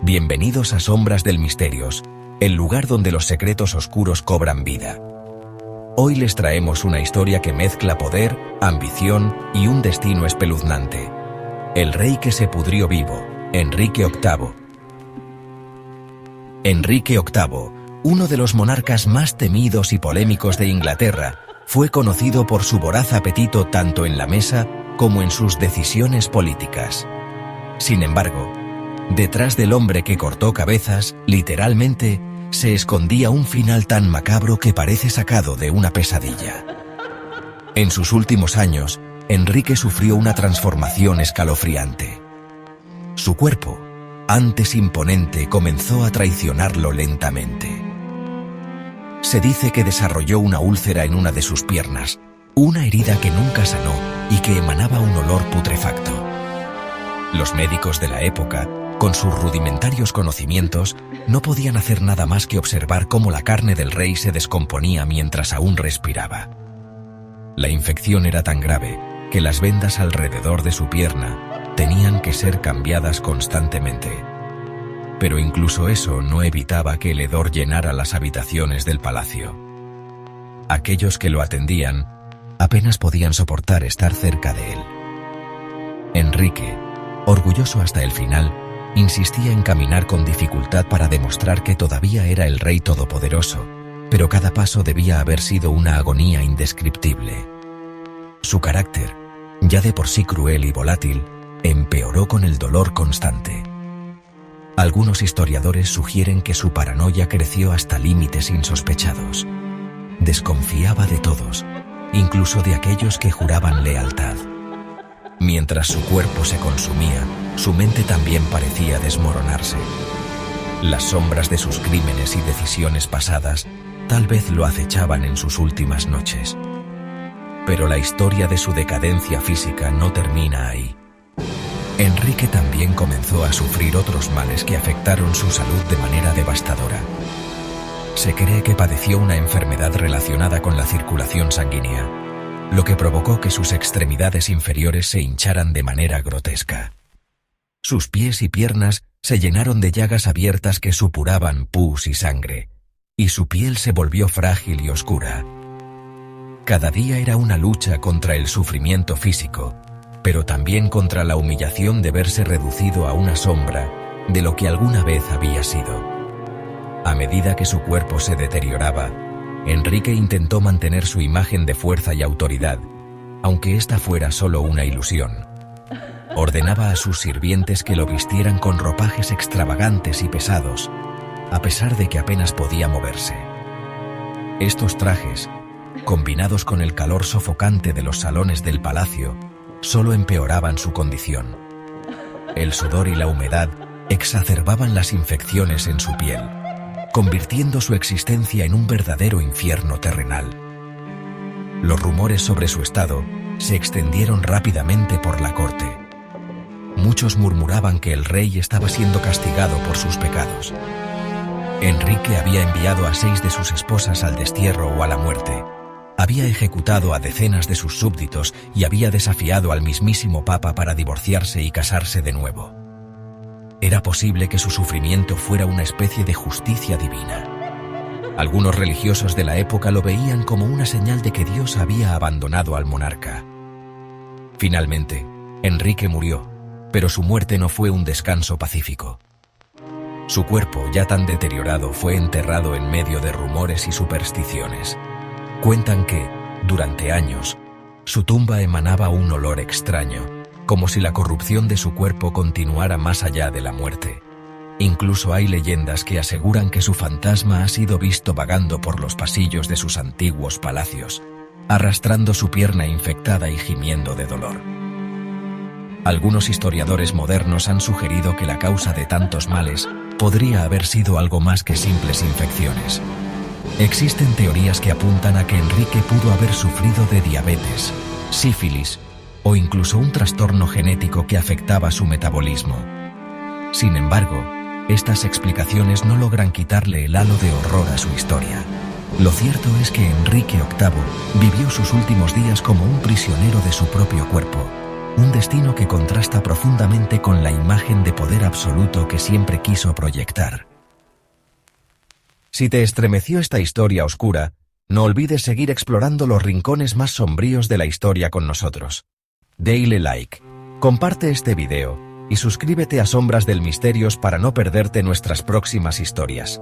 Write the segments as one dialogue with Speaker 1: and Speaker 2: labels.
Speaker 1: Bienvenidos a Sombras del Misterios, el lugar donde los secretos oscuros cobran vida. Hoy les traemos una historia que mezcla poder, ambición y un destino espeluznante. El rey que se pudrió vivo, Enrique VIII. Enrique VIII, uno de los monarcas más temidos y polémicos de Inglaterra, fue conocido por su voraz apetito tanto en la mesa como en sus decisiones políticas. Sin embargo, detrás del hombre que cortó cabezas, literalmente, se escondía un final tan macabro que parece sacado de una pesadilla. En sus últimos años, Enrique sufrió una transformación escalofriante. Su cuerpo, antes imponente, comenzó a traicionarlo lentamente. Se dice que desarrolló una úlcera en una de sus piernas, una herida que nunca sanó y que emanaba un olor putrefacto. Los médicos de la época, con sus rudimentarios conocimientos, no podían hacer nada más que observar cómo la carne del rey se descomponía mientras aún respiraba. La infección era tan grave que las vendas alrededor de su pierna tenían que ser cambiadas constantemente. Pero incluso eso no evitaba que el hedor llenara las habitaciones del palacio. Aquellos que lo atendían apenas podían soportar estar cerca de él. Enrique, orgulloso hasta el final, insistía en caminar con dificultad para demostrar que todavía era el rey todopoderoso, pero cada paso debía haber sido una agonía indescriptible. Su carácter, ya de por sí cruel y volátil, empeoró con el dolor constante. Algunos historiadores sugieren que su paranoia creció hasta límites insospechados. Desconfiaba de todos, incluso de aquellos que juraban lealtad. Mientras su cuerpo se consumía, su mente también parecía desmoronarse. Las sombras de sus crímenes y decisiones pasadas tal vez lo acechaban en sus últimas noches. Pero la historia de su decadencia física no termina ahí. Enrique también comenzó a sufrir otros males que afectaron su salud de manera devastadora. Se cree que padeció una enfermedad relacionada con la circulación sanguínea, lo que provocó que sus extremidades inferiores se hincharan de manera grotesca. Sus pies y piernas se llenaron de llagas abiertas que supuraban pus y sangre, y su piel se volvió frágil y oscura. Cada día era una lucha contra el sufrimiento físico, pero también contra la humillación de verse reducido a una sombra de lo que alguna vez había sido. A medida que su cuerpo se deterioraba, Enrique intentó mantener su imagen de fuerza y autoridad, aunque esta fuera solo una ilusión. Ordenaba a sus sirvientes que lo vistieran con ropajes extravagantes y pesados, a pesar de que apenas podía moverse. Estos trajes, combinados con el calor sofocante de los salones del palacio, solo empeoraban su condición. El sudor y la humedad exacerbaban las infecciones en su piel, convirtiendo su existencia en un verdadero infierno terrenal. Los rumores sobre su estado se extendieron rápidamente por la corte. Muchos murmuraban que el rey estaba siendo castigado por sus pecados. Enrique había enviado a 6 de sus esposas al destierro o a la muerte. Había ejecutado a decenas de sus súbditos y había desafiado al mismísimo Papa para divorciarse y casarse de nuevo. Era posible que su sufrimiento fuera una especie de justicia divina. Algunos religiosos de la época lo veían como una señal de que Dios había abandonado al monarca. Finalmente, Enrique murió, pero su muerte no fue un descanso pacífico. Su cuerpo, ya tan deteriorado, fue enterrado en medio de rumores y supersticiones. Cuentan que, durante años, su tumba emanaba un olor extraño, como si la corrupción de su cuerpo continuara más allá de la muerte. Incluso hay leyendas que aseguran que su fantasma ha sido visto vagando por los pasillos de sus antiguos palacios, arrastrando su pierna infectada y gimiendo de dolor. Algunos historiadores modernos han sugerido que la causa de tantos males podría haber sido algo más que simples infecciones. Existen teorías que apuntan a que Enrique pudo haber sufrido de diabetes, sífilis o incluso un trastorno genético que afectaba su metabolismo. Sin embargo, estas explicaciones no logran quitarle el halo de horror a su historia. Lo cierto es que Enrique VIII vivió sus últimos días como un prisionero de su propio cuerpo, un destino que contrasta profundamente con la imagen de poder absoluto que siempre quiso proyectar. Si te estremeció esta historia oscura, no olvides seguir explorando los rincones más sombríos de la historia con nosotros. Dale like, comparte este video y suscríbete a Sombras del Misterios para no perderte nuestras próximas historias.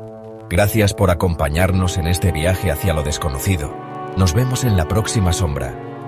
Speaker 1: Gracias por acompañarnos en este viaje hacia lo desconocido. Nos vemos en la próxima sombra.